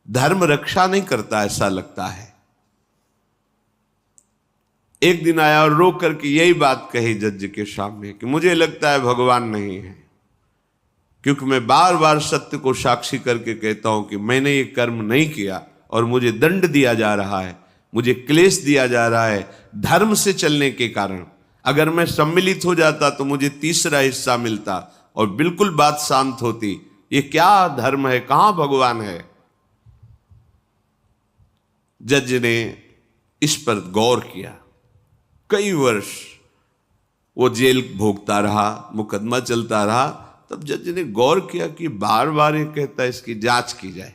धर्म रक्षा नहीं करता ऐसा लगता है। एक दिन आया और रो करके यही बात कही जज के सामने कि मुझे लगता है भगवान नहीं है, क्योंकि मैं बार बार सत्य को साक्षी करके कहता हूं कि मैंने ये कर्म नहीं किया और मुझे दंड दिया जा रहा है, मुझे क्लेश दिया जा रहा है धर्म से चलने के कारण। अगर मैं सम्मिलित हो जाता तो मुझे तीसरा हिस्सा मिलता और बिल्कुल बात शांत होती। ये क्या धर्म है, कहां भगवान है? जज ने इस पर गौर किया। कई वर्ष वो जेल भोगता रहा, मुकदमा चलता रहा। तब जज ने गौर किया कि बार बार ये कहता है इसकी जांच की जाए,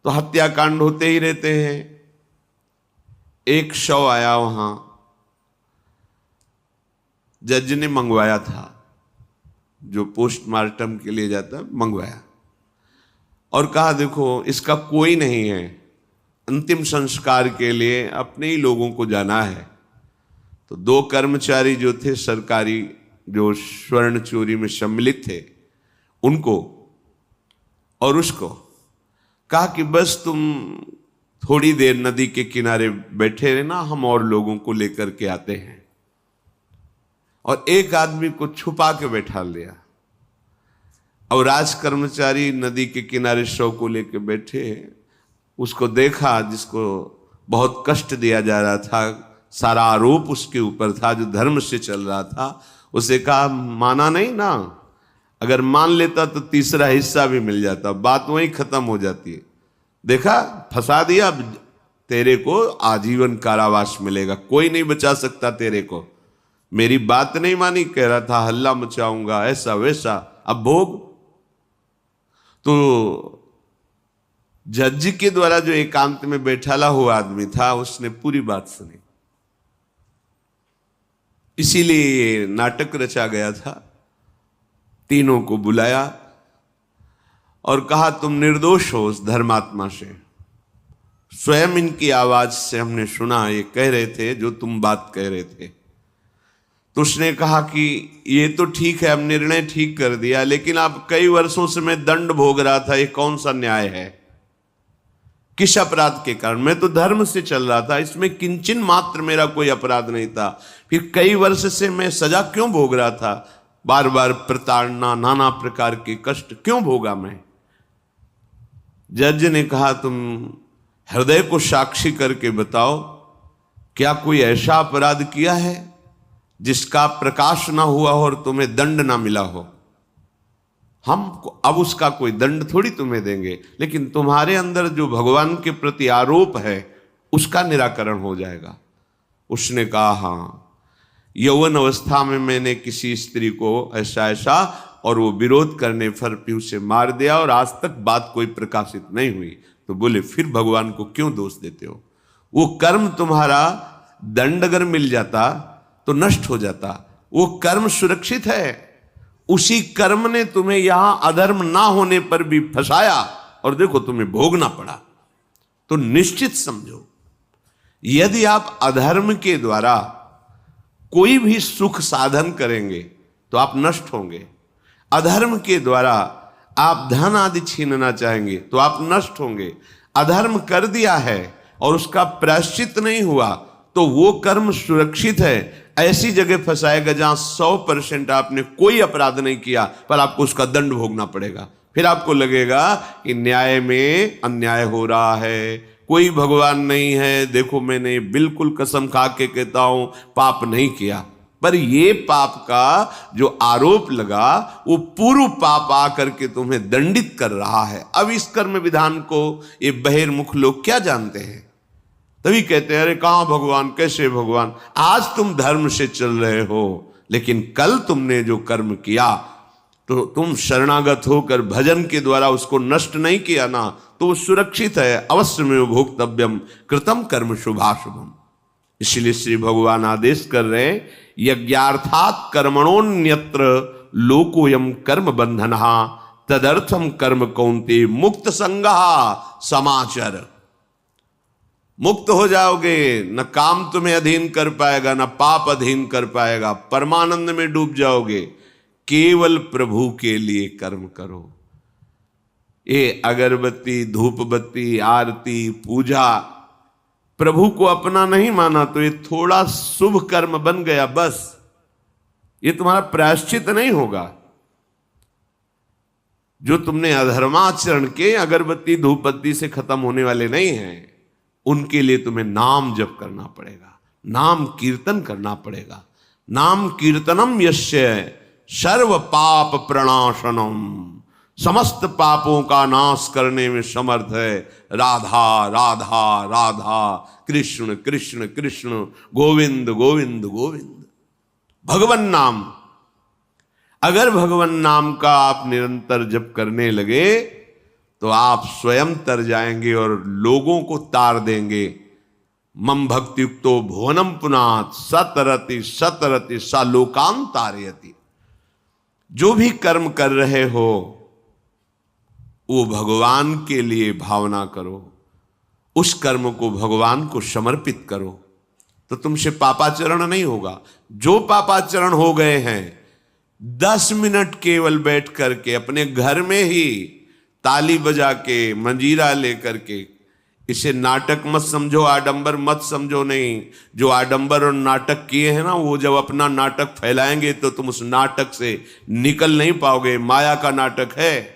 तो हत्याकांड होते ही रहते हैं। एक शव आया वहां, जज ने मंगवाया था, जो पोस्टमार्टम के लिए जाता है, मंगवाया और कहा देखो इसका कोई नहीं है, अंतिम संस्कार के लिए अपने ही लोगों को जाना है। तो दो कर्मचारी जो थे सरकारी, जो स्वर्ण चोरी में सम्मिलित थे, उनको और उसको कहा कि बस तुम थोड़ी देर नदी के किनारे बैठे रहना, हम और लोगों को लेकर के आते हैं। और एक आदमी को छुपा के बैठा लिया और राज कर्मचारी नदी के किनारे शव को लेकर बैठे। उसको देखा जिसको बहुत कष्ट दिया जा रहा था, सारा आरोप उसके ऊपर था, जो धर्म से चल रहा था। उसे कहा माना नहीं ना, अगर मान लेता तो तीसरा हिस्सा भी मिल जाता, बात वहीं खत्म हो जाती है। देखा, फंसा दिया, तेरे को आजीवन कारावास मिलेगा, कोई नहीं बचा सकता तेरे को। मेरी बात नहीं मानी, कह रहा था हल्ला मचाऊंगा, ऐसा वैसा, अब भोग। तो जज के द्वारा जो एकांत में बैठाला हुआ आदमी था, उसने पूरी बात सुनी। इसीलिए ये नाटक रचा गया था। तीनों को बुलाया और कहा तुम निर्दोष हो उस धर्मात्मा से। स्वयं इनकी आवाज से हमने सुना, ये कह रहे थे जो तुम बात कह रहे थे। तो उसने कहा कि ये तो ठीक है, अब निर्णय ठीक कर दिया, लेकिन अब कई वर्षों से मैं दंड भोग रहा था, ये कौन सा न्याय है? किस अपराध के कारण? मैं तो धर्म से चल रहा था, इसमें किंचन मात्र मेरा कोई अपराध नहीं था, फिर कई वर्ष से मैं सजा क्यों भोग रहा था? बार बार प्रताड़ना, नाना प्रकार के कष्ट क्यों भोगा मैं? जज ने कहा तुम हृदय को साक्षी करके बताओ, क्या कोई ऐसा अपराध किया है जिसका प्रकाश ना हुआ हो और तुम्हें दंड ना मिला हो? हम अब उसका कोई दंड थोड़ी तुम्हें देंगे, लेकिन तुम्हारे अंदर जो भगवान के प्रति आरोप है उसका निराकरण हो जाएगा। उसने कहा हाँ, यौवन अवस्था में मैंने किसी स्त्री को ऐसा ऐसा, और वो विरोध करने पर भी उसे मार दिया और आज तक बात कोई प्रकाशित नहीं हुई। तो बोले फिर भगवान को क्यों दोष देते हो? वो कर्म तुम्हारा दंड अगर मिल जाता तो नष्ट हो जाता, वो कर्म सुरक्षित है। उसी कर्म ने तुम्हें यहां अधर्म ना होने पर भी फंसाया और देखो तुम्हें भोगना पड़ा। तो निश्चित समझो, यदि आप अधर्म के द्वारा कोई भी सुख साधन करेंगे तो आप नष्ट होंगे। अधर्म के द्वारा आप धन आदि छीनना चाहेंगे तो आप नष्ट होंगे। अधर्म कर दिया है और उसका प्रायश्चित नहीं हुआ तो वो कर्म सुरक्षित है। ऐसी जगह फंसाएगा जहां 100% आपने कोई अपराध नहीं किया पर आपको उसका दंड भोगना पड़ेगा। फिर आपको लगेगा कि न्याय में अन्याय हो रहा है, कोई भगवान नहीं है। देखो मैंने बिल्कुल कसम खा के कहता हूं पाप नहीं किया, पर ये पाप का जो आरोप लगा वो पूर्व पाप आकर के तुम्हें दंडित कर रहा है। अब इस कर्म विधान को ये बहिर्मुख लोग क्या जानते हैं? तभी कहते हैं अरे कहां भगवान, कैसे भगवान? आज तुम धर्म से चल रहे हो, लेकिन कल तुमने जो कर्म किया तो तुम शरणागत होकर भजन के द्वारा उसको नष्ट नहीं किया ना, तो वो सुरक्षित है। अवश्य में भोक्तव्यम कृतम कर्म शुभाशुभम। इसलिए श्री भगवान आदेश कर रहे हैं यज्ञार्थात् कर्मणोन्यत्र लोकोयम कर्म बंधनः तदर्थम कर्म कौन्ते मुक्त संगः समाचर। मुक्त हो जाओगे, न काम तुम्हें अधीन कर पाएगा, न पाप अधीन कर पाएगा, परमानंद में डूब जाओगे। केवल प्रभु के लिए कर्म करो। ये अगरबत्ती, धूप बत्ती, आरती, पूजा प्रभु को अपना नहीं माना तो ये थोड़ा शुभ कर्म बन गया, बस ये तुम्हारा प्रायश्चित नहीं होगा। जो तुमने अधर्माचरण के अगरबत्ती धूप बत्ती से खत्म होने वाले नहीं हैं, उनके लिए तुम्हें नाम जप करना पड़ेगा, नाम कीर्तन करना पड़ेगा। नाम कीर्तनम यस्य सर्व पाप प्रणाशनम, समस्त पापों का नाश करने में समर्थ है। राधा राधा राधा, कृष्ण कृष्ण कृष्ण, गोविंद गोविंद गोविंद। भगवन नाम, अगर भगवन नाम का आप निरंतर जप करने लगे तो आप स्वयं तर जाएंगे और लोगों को तार देंगे। मम भक्ति युक्तो भुवनम पुनात सतरति सतरति सा लोकान तारयति। जो भी कर्म कर रहे हो वो भगवान के लिए भावना करो, उस कर्म को भगवान को समर्पित करो, तो तुमसे पापाचरण नहीं होगा। जो पापाचरण हो गए हैं 10 मिनट केवल बैठ करके अपने घर में ही ताली बजा के, मंजीरा लेकर के, इसे नाटक मत समझो, आडंबर मत समझो। नहीं, जो आडंबर और नाटक किए हैं ना, वो जब अपना नाटक फैलाएंगे तो तुम उस नाटक से निकल नहीं पाओगे। माया का नाटक है।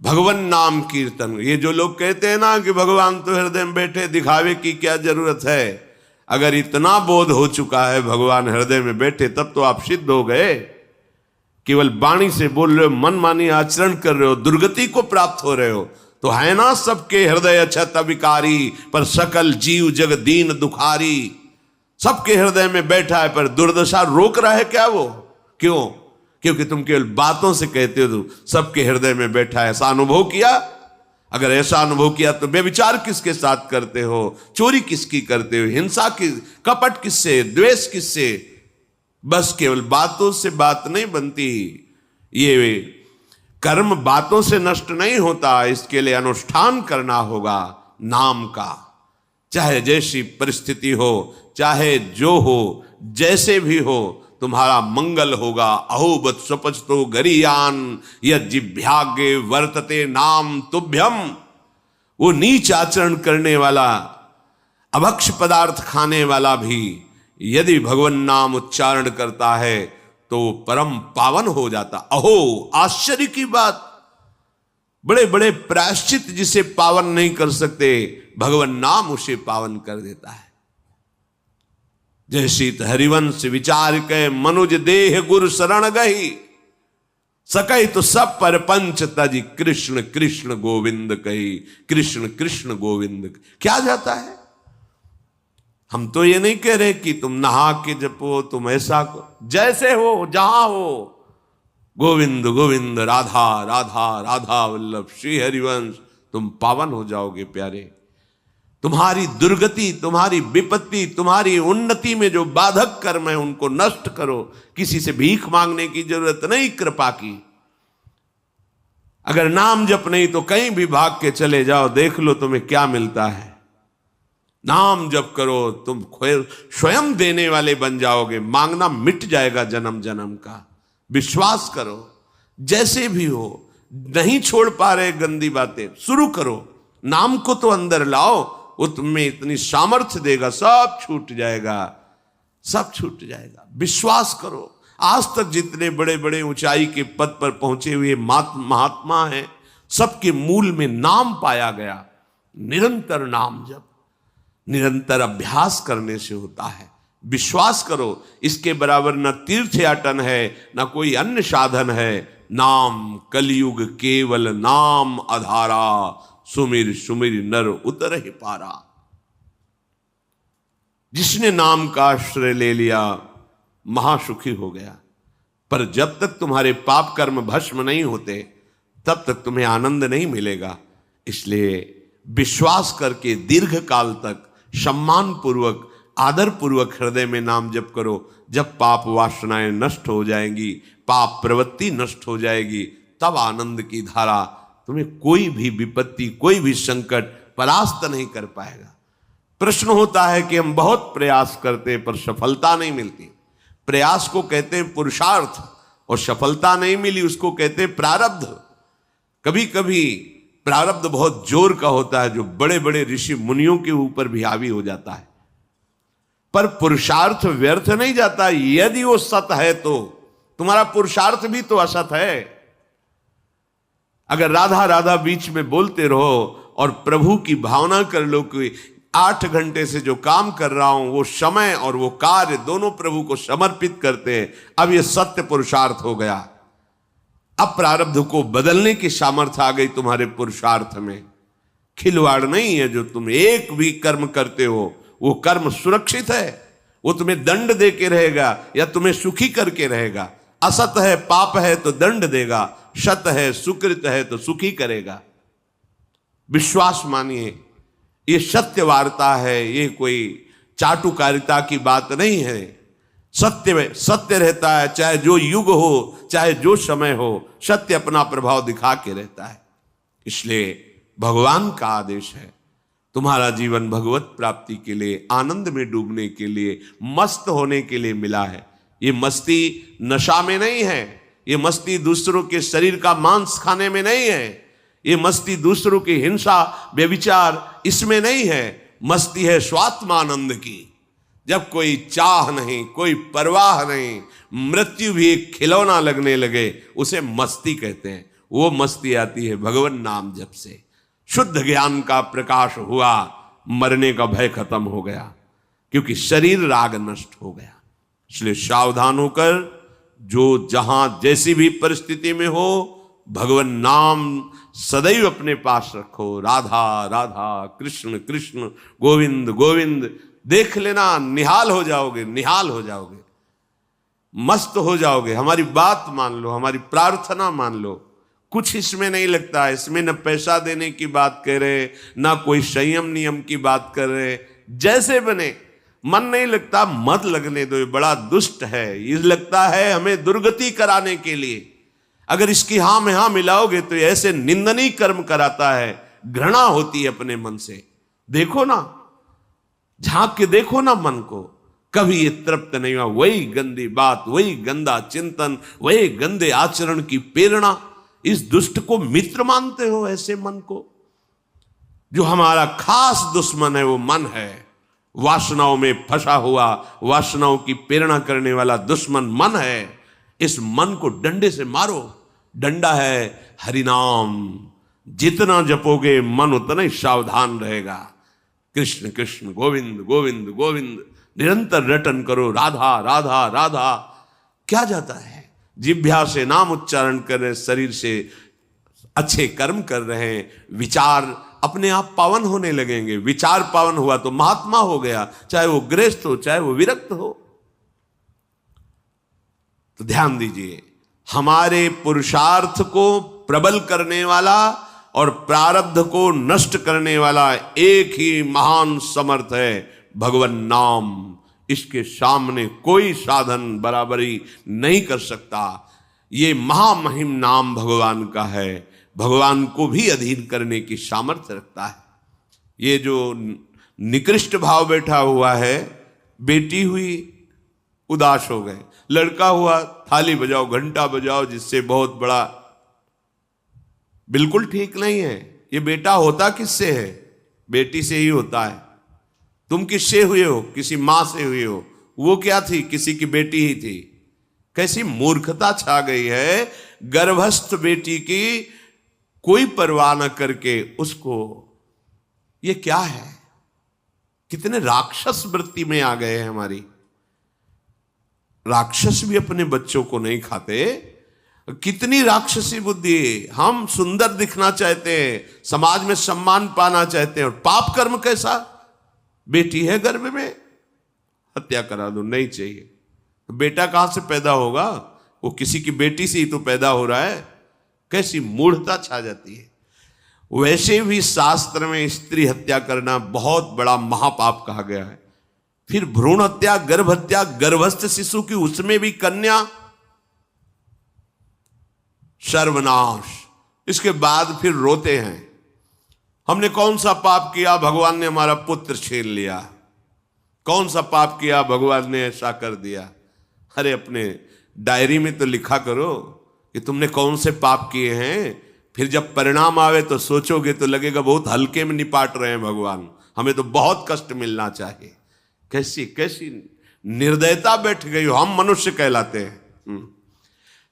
भगवान नाम कीर्तन, ये जो लोग कहते हैं ना कि भगवान तो हृदय में बैठे, दिखावे की क्या जरूरत है। अगर इतना बोध हो चुका है भगवान हृदय में बैठे, तब तो आप सिद्ध हो गए। केवल वाणी से बोल रहे हो, मन मानी आचरण कर रहे हो, दुर्गति को प्राप्त हो रहे हो, तो है ना सबके हृदय अछत विकारी, पर सकल जीव जग दीन दुखारी। सबके हृदय में बैठा है, पर दुर्दशा रोक रहा है क्या वो? क्यों? क्योंकि तुम केवल बातों से कहते हो तो सबके हृदय में बैठा है। ऐसा अनुभव किया? अगर ऐसा अनुभव किया तो बेविचार किसके साथ करते हो, चोरी किसकी करते हो, हिंसा की, कपट किससे, द्वेष किससे? बस केवल बातों से बात नहीं बनती। ये कर्म बातों से नष्ट नहीं होता, इसके लिए अनुष्ठान करना होगा नाम का। चाहे जैसी परिस्थिति हो, चाहे जो हो, जैसे भी हो, तुम्हारा मंगल होगा। अहोबत स्वपचतो गरीयान यज्जिभ्यागे वर्तते नाम तुभ्यम। वो नीच आचरण करने वाला, अभक्ष पदार्थ खाने वाला भी यदि भगवान नाम उच्चारण करता है तो परम पावन हो जाता। अहो, आश्चर्य की बात, बड़े बड़े प्रायश्चित जिसे पावन नहीं कर सकते, भगवान नाम उसे पावन कर देता है। जय शीत हरिवंश विचार के मनुज देह गुरु शरण गही, सकई तो सब पर पंच तज कृष्ण कृष्ण गोविंद कही। कृष्ण कृष्ण गोविंद क्या जाता है? हम तो ये नहीं कह रहे कि तुम नहा के जपो, तुम ऐसा जैसे हो, जहां हो, गोविंद गोविंद, राधा राधा राधा वल्लभ श्री हरिवंश, तुम पावन हो जाओगे प्यारे। तुम्हारी दुर्गति, तुम्हारी विपत्ति, तुम्हारी उन्नति में जो बाधक कर्म है उनको नष्ट करो। किसी से भीख मांगने की जरूरत नहीं, कृपा की। अगर नाम जप नहीं तो कहीं भी भाग के चले जाओ, देख लो तुम्हें क्या मिलता है। नाम जप करो, तुम स्वयं देने वाले बन जाओगे। मांगना मिट जाएगा जन्म जन्म का। विश्वास करो, जैसे भी हो। नहीं छोड़ पा रहे गंदी बातें, शुरू करो। नाम को तो अंदर लाओ, वो तुम्हें इतनी सामर्थ्य देगा, सब छूट जाएगा, सब छूट जाएगा। विश्वास करो। आज तक जितने बड़े बड़े ऊंचाई के पद पर पहुंचे हुए महात्मा हैं, सबके मूल में नाम पाया गया। निरंतर नाम जप, निरंतर अभ्यास करने से होता है। विश्वास करो, इसके बराबर न तीर्थयाटन है, न कोई अन्य साधन है। नाम कलयुग केवल नाम आधारा, सुमिर सुमिर नर उतर ही पारा। जिसने नाम का आश्रय ले लिया महासुखी हो गया। पर जब तक तुम्हारे पाप कर्म भस्म नहीं होते, तब तक तुम्हें आनंद नहीं मिलेगा। इसलिए विश्वास करके दीर्घ काल तक सम्मान पूर्वक, आदर पूर्वक हृदय में नाम जप करो। जब पाप वासनाएं नष्ट हो जाएंगी, पाप प्रवृत्ति नष्ट हो जाएगी, तब आनंद की धारा, तुम्हें कोई भी विपत्ति, कोई भी संकट परास्त नहीं कर पाएगा। प्रश्न होता है कि हम बहुत प्रयास करते हैं पर सफलता नहीं मिलती। प्रयास को कहते हैं पुरुषार्थ, और सफलता नहीं मिली उसको कहते हैं प्रारब्ध। कभी कभी प्रारब्ध बहुत जोर का होता है, जो बड़े बड़े ऋषि मुनियों के ऊपर भी हावी हो जाता है। पर पुरुषार्थ व्यर्थ नहीं जाता। यदि वो सत है तो तुम्हारा पुरुषार्थ भी तो असत है। अगर राधा राधा बीच में बोलते रहो और प्रभु की भावना कर लो कि 8 घंटे से जो काम कर रहा हूं वो समय और वो कार्य दोनों प्रभु को समर्पित करते हैं, अब ये सत्य पुरुषार्थ हो गया। अब प्रारब्ध को बदलने की सामर्थ्य आ गई तुम्हारे पुरुषार्थ में। खिलवाड़ नहीं है। जो तुम एक भी कर्म करते हो वो कर्म सुरक्षित है, वो तुम्हें दंड दे के रहेगा या तुम्हें सुखी करके रहेगा। असत है, पाप है तो दंड देगा, सत है, सुकृत है तो सुखी करेगा। विश्वास मानिए, ये सत्य वार्ता है, ये कोई चाटुकारिता की बात नहीं है। सत्य सत्य रहता है, चाहे जो युग हो, चाहे जो समय हो, सत्य अपना प्रभाव दिखा के रहता है। इसलिए भगवान का आदेश है, तुम्हारा जीवन भगवत प्राप्ति के लिए, आनंद में डूबने के लिए, मस्त होने के लिए मिला है। ये मस्ती नशा में नहीं है, ये मस्ती दूसरों के शरीर का मांस खाने में नहीं है, ये मस्ती दूसरों की हिंसा व्यभिचार इसमें नहीं है। मस्ती है स्वात्मानंद की। जब कोई चाह नहीं, कोई परवाह नहीं, मृत्यु भी एक खिलौना लगने लगे, उसे मस्ती कहते हैं। वो मस्ती आती है भगवान नाम जप से। शुद्ध ज्ञान का प्रकाश हुआ, मरने का भय खत्म हो गया, क्योंकि शरीर राग नष्ट हो गया। इसलिए सावधान होकर जो जहां जैसी भी परिस्थिति में हो, भगवान नाम सदैव अपने पास रखो। राधा राधा, कृष्ण कृष्ण, गोविंद गोविंद। देख लेना, निहाल हो जाओगे, निहाल हो जाओगे, मस्त हो जाओगे। हमारी बात मान लो, हमारी प्रार्थना मान लो। कुछ इसमें नहीं लगता, इसमें न पैसा देने की बात कर रहे, ना कोई संयम नियम की बात कर रहे। जैसे बने, मन नहीं लगता, मत लगने दो, ये बड़ा दुष्ट है। ये लगता है हमें दुर्गति कराने के लिए। अगर इसकी हां में हां मिलाओगे तो ऐसे निंदनीय कर्म कराता है, घृणा होती है अपने मन से। देखो ना, झांक के देखो ना मन को, कभी ये तृप्त नहीं हुआ। वही गंदी बात, वही गंदा चिंतन, वही गंदे आचरण की प्रेरणा। इस दुष्ट को मित्र मानते हो, ऐसे मन को? जो हमारा खास दुश्मन है वो मन है, वासनाओं में फंसा हुआ, वासनाओं की प्रेरणा करने वाला दुश्मन मन है। इस मन को डंडे से मारो। डंडा है हरिनाम। जितना जपोगे मन उतना ही सावधान रहेगा। कृष्ण कृष्ण, गोविंद गोविंद गोविंद, निरंतर रटन करो। राधा राधा राधा। क्या जाता है? जिह्वा से नाम उच्चारण कर रहे, शरीर से अच्छे कर्म कर रहे हैं, विचार अपने आप पावन होने लगेंगे। विचार पावन हुआ तो महात्मा हो गया, चाहे वो गृहस्थ हो, चाहे वो विरक्त हो। तो ध्यान दीजिए, हमारे पुरुषार्थ को प्रबल करने वाला और प्रारब्ध को नष्ट करने वाला एक ही महान समर्थ है, भगवान नाम। इसके सामने कोई साधन बराबरी नहीं कर सकता। ये महामहिम नाम भगवान का है, भगवान को भी अधीन करने की सामर्थ्य रखता है। ये जो निकृष्ट भाव बैठा हुआ है, बेटी हुई उदास हो गए, लड़का हुआ थाली बजाओ, घंटा बजाओ, जिससे बहुत बड़ा, बिल्कुल ठीक नहीं है। ये बेटा होता किससे है? बेटी से ही होता है। तुम किससे हुए हो? किसी मां से हुए हो। वो क्या थी? किसी की बेटी ही थी। कैसी मूर्खता छा गई है, गर्भस्थ बेटी की कोई परवाह न करके उसको। ये क्या है? कितने राक्षस वृत्ति में आ गए हैं हमारी। राक्षस भी अपने बच्चों को नहीं खाते। कितनी राक्षसी बुद्धि। हम सुंदर दिखना चाहते हैं, समाज में सम्मान पाना चाहते हैं, और पाप कर्म कैसा? बेटी है गर्भ में, हत्या करा दो, नहीं चाहिए। तो बेटा कहां से पैदा होगा? वो किसी की बेटी से ही तो पैदा हो रहा है। कैसी मूढ़ता छा जाती है। वैसे भी शास्त्र में स्त्री हत्या करना बहुत बड़ा महापाप कहा गया है। फिर भ्रूण हत्या, गर्भ हत्या, गर्भस्थ शिशु की, उसमें भी कन्या, सर्वनाश। इसके बाद फिर रोते हैं, हमने कौन सा पाप किया, भगवान ने हमारा पुत्र छीन लिया। कौन सा पाप किया, भगवान ने ऐसा कर दिया। अरे अपने डायरी में तो लिखा करो कि तुमने कौन से पाप किए हैं, फिर जब परिणाम आवे तो सोचोगे तो लगेगा बहुत हल्के में निपाट रहे हैं भगवान, हमें तो बहुत कष्ट मिलना चाहिए। कैसी कैसी निर्दयता बैठ गई हो। हम मनुष्य कहलाते हैं,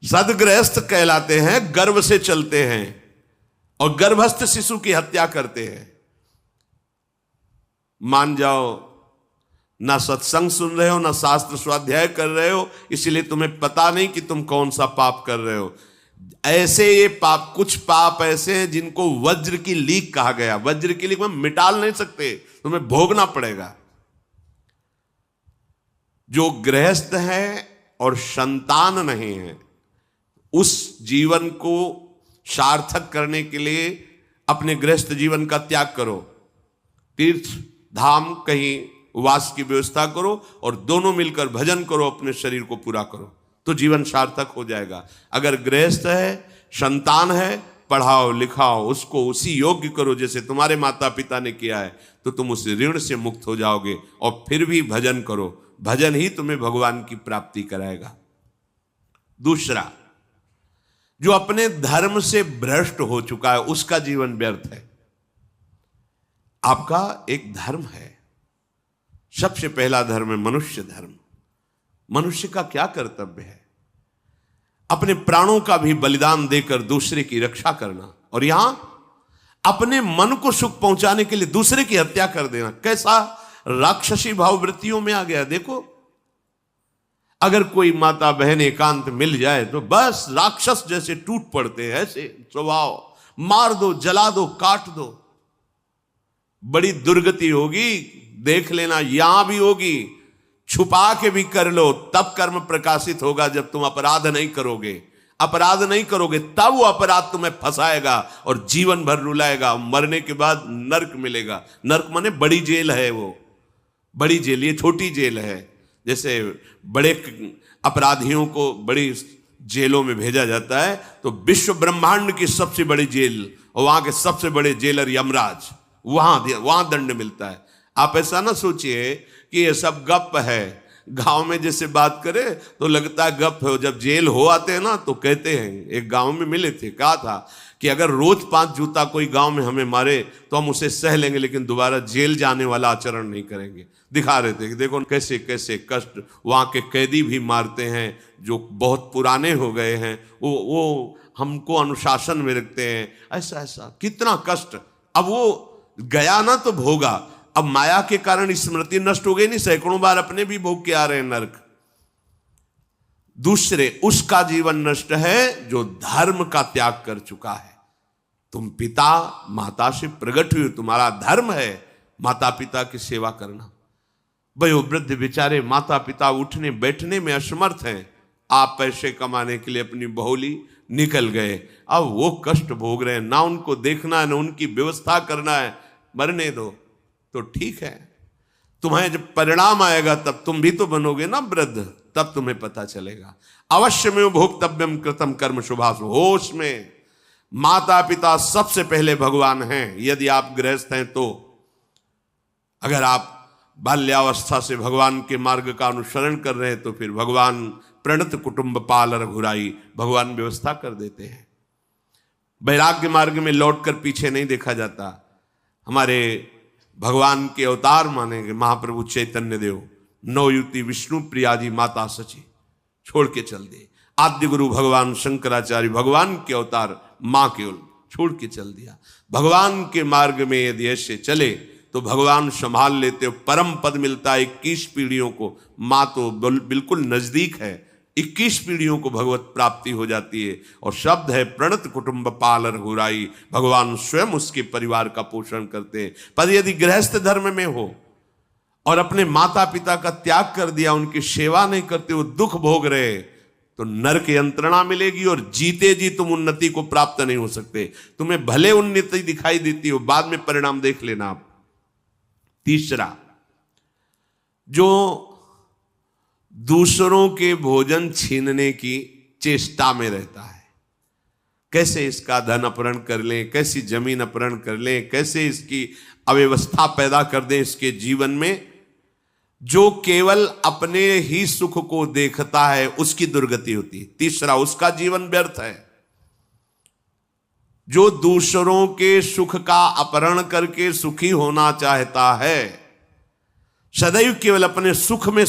सदगृहस्थ कहलाते हैं, गर्भ से चलते हैं और गर्भस्थ शिशु की हत्या करते हैं। मान जाओ, ना सत्संग सुन रहे हो, ना शास्त्र स्वाध्याय कर रहे हो, इसलिए तुम्हें पता नहीं कि तुम कौन सा पाप कर रहे हो। ऐसे ये पाप, कुछ पाप ऐसे हैं जिनको वज्र की लीक कहा गया। वज्र की लीक में मिटाल नहीं सकते, तुम्हें भोगना पड़ेगा। जो गृहस्थ है और संतान नहीं है, उस जीवन को सार्थक करने के लिए अपने गृहस्थ जीवन का त्याग करो, तीर्थ धाम कहीं वास की व्यवस्था करो और दोनों मिलकर भजन करो, अपने शरीर को पूरा करो, तो जीवन सार्थक हो जाएगा। अगर गृहस्थ है, संतान है, पढ़ाओ लिखाओ, उसको उसी योग्य करो जैसे तुम्हारे माता पिता ने किया है, तो तुम उस ऋण से मुक्त हो जाओगे। और फिर भी भजन करो, भजन ही तुम्हें भगवान की प्राप्ति कराएगा। दूसरा, जो अपने धर्म से भ्रष्ट हो चुका है उसका जीवन व्यर्थ है। आपका एक धर्म है, सबसे पहला धर्म है मनुष्य धर्म। मनुष्य का क्या कर्तव्य है? अपने प्राणों का भी बलिदान देकर दूसरे की रक्षा करना, और यहां अपने मन को सुख पहुंचाने के लिए दूसरे की हत्या कर देना। कैसा राक्षसी भाव वृत्तियों में आ गया। देखो, अगर कोई माता बहन एकांत मिल जाए तो बस राक्षस जैसे टूट पड़ते हैं, ऐसे स्वभाव, मार दो, जला दो, काट दो। बड़ी दुर्गति होगी, देख लेना, यहां भी होगी। छुपा के भी कर लो, तब कर्म प्रकाशित होगा। जब तुम अपराध नहीं करोगे, अपराध नहीं करोगे, तब वो अपराध तुम्हें फंसाएगा और जीवन भर रुलाएगा। मरने के बाद नर्क मिलेगा। नर्क माने बड़ी जेल है, वो बड़ी जेल, ये छोटी जेल है। जैसे बड़े अपराधियों को बड़ी जेलों में भेजा जाता है, तो विश्व ब्रह्मांड की सबसे बड़ी जेल और वहां के सबसे बड़े जेलर यमराज, वहां दंड मिलता है। आप ऐसा ना सोचिए कि ये सब गप है। गांव में जैसे बात करे तो लगता है गप है, जब जेल हो आते हैं ना तो कहते हैं। एक गांव में मिले थे, कहा था कि अगर रोज 5 जूता कोई गांव में हमें मारे तो हम उसे सह लेंगे, लेकिन दोबारा जेल जाने वाला आचरण नहीं करेंगे। दिखा रहे थे कि देखो कैसे कैसे कष्ट वहां के कैदी भी मारते हैं जो बहुत पुराने हो गए हैं, वो हमको अनुशासन में रखते हैं। ऐसा ऐसा कितना कष्ट। अब वो गया ना तो भोगा, अब माया के कारण स्मृति नष्ट हो गई नहीं, सैकड़ों बार अपने भी भोग के आ रहे हैं नरक। दूसरे, उसका जीवन नष्ट है जो धर्म का त्याग कर चुका है। तुम पिता माता से प्रकट हुए, तुम्हारा धर्म है माता पिता की सेवा करना। वयोवृद्ध बेचारे माता पिता उठने बैठने में असमर्थ हैं, आप पैसे कमाने के लिए अपनी बहुली निकल गए, अब वो कष्ट भोग रहे हैं। ना उनको देखना है, ना उनकी व्यवस्था करना है। मरने दो तो ठीक है, तुम्हें जब परिणाम आएगा तब तुम भी तो बनोगे ना वृद्ध, तब तुम्हें पता चलेगा। अवश्य में भोक्तव्यम कृतम कर्म शुभाशु। होश में, माता पिता सबसे पहले भगवान हैं यदि आप गृहस्थ हैं तो। अगर आप बाल्यावस्था से भगवान के मार्ग का अनुसरण कर रहे हैं तो फिर भगवान प्रणत कुटुंब पाल रघुराई, भगवान व्यवस्था कर देते हैं। वैराग्य मार्ग में लौटकर पीछे नहीं देखा जाता। हमारे भगवान के अवतार मानेंगे महाप्रभु चैतन्य देव, नवयुति विष्णु प्रियाजी माता सची छोड़ के चल दिए। आद्य गुरु भगवान शंकराचार्य भगवान के अवतार मां केवल छोड़ के चल दिया। भगवान के मार्ग में यदि ऐसे चले तो भगवान संभाल लेते हो, परम पद मिलता है 21 पीढ़ियों को। मां तो बिल्कुल नजदीक है, 21 पीढ़ियों को भगवत प्राप्ति हो जाती है। और शब्द है प्रणत कुटुंब पाल रघुराई, भगवान स्वयं उसके परिवार का पोषण करते हैं। पर यदि गृहस्थ धर्म में हो और अपने माता पिता का त्याग कर दिया, उनकी सेवा नहीं करते, वो दुख भोग रहे, तो नरक यंत्रणा मिलेगी और जीते जी तुम उन्नति को प्राप्त नहीं हो सकते। तुम्हें भले उन्नति दिखाई देती हो, बाद में परिणाम देख लेना आप। तीसरा, जो दूसरों के भोजन छीनने की चेष्टा में रहता है, कैसे इसका धन अपहरण कर लें, कैसी जमीन अपहरण कर लें, कैसे इसकी अव्यवस्था पैदा कर दें इसके जीवन में, जो केवल अपने ही सुख को देखता है उसकी दुर्गति होती है। तीसरा, उसका जीवन व्यर्थ है। जो दूसरों के सुख का अपहरण करके सुखी होना चाहता है, सदैव केवल अपने सुख में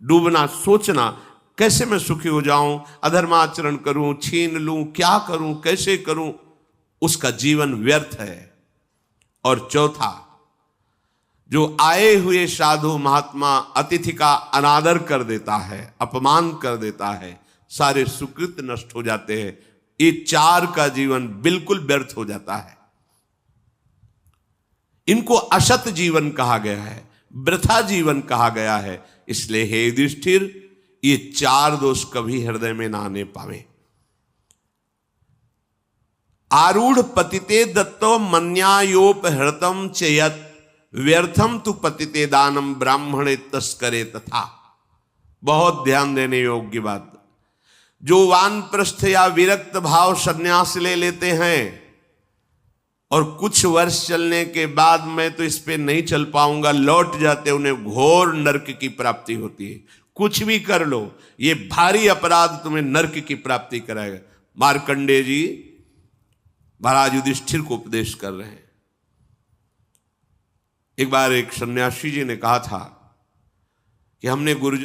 डूबना, सोचना कैसे मैं सुखी हो जाऊं, अधर्माचरण करूं, छीन लूं, क्या करूं, कैसे करूं, उसका जीवन व्यर्थ है। और चौथा, जो आए हुए साधु महात्मा अतिथि का अनादर कर देता है, अपमान कर देता है, सारे सुकृत नष्ट हो जाते हैं। ये चार का जीवन बिल्कुल व्यर्थ हो जाता है। इनको असत जीवन कहा गया है, वृथा जीवन कहा गया है। इसलिए हे युधिष्ठिर, ये चार दोष कभी हृदय में ना आने पावे। आरूढ़ पतिते दत्तो मन्यायोपहृतम चेयत व्यर्थम तु पतिते दानम ब्राह्मणे तस्करे तथा। बहुत ध्यान देने योग्य बात। जो वानप्रस्थ या विरक्त भाव संन्यास ले लेते हैं और कुछ वर्ष चलने के बाद मैं तो इस पे नहीं चल पाऊंगा लौट जाते, उन्हें घोर नरक की प्राप्ति होती है। कुछ भी कर लो, ये भारी अपराध तुम्हें नरक की प्राप्ति कराएगा। मार्कंडेय जी महाराज युधिष्ठिर को उपदेश कर रहे हैं। एक बार एक सन्यासी जी ने कहा था कि हमने गुरुजन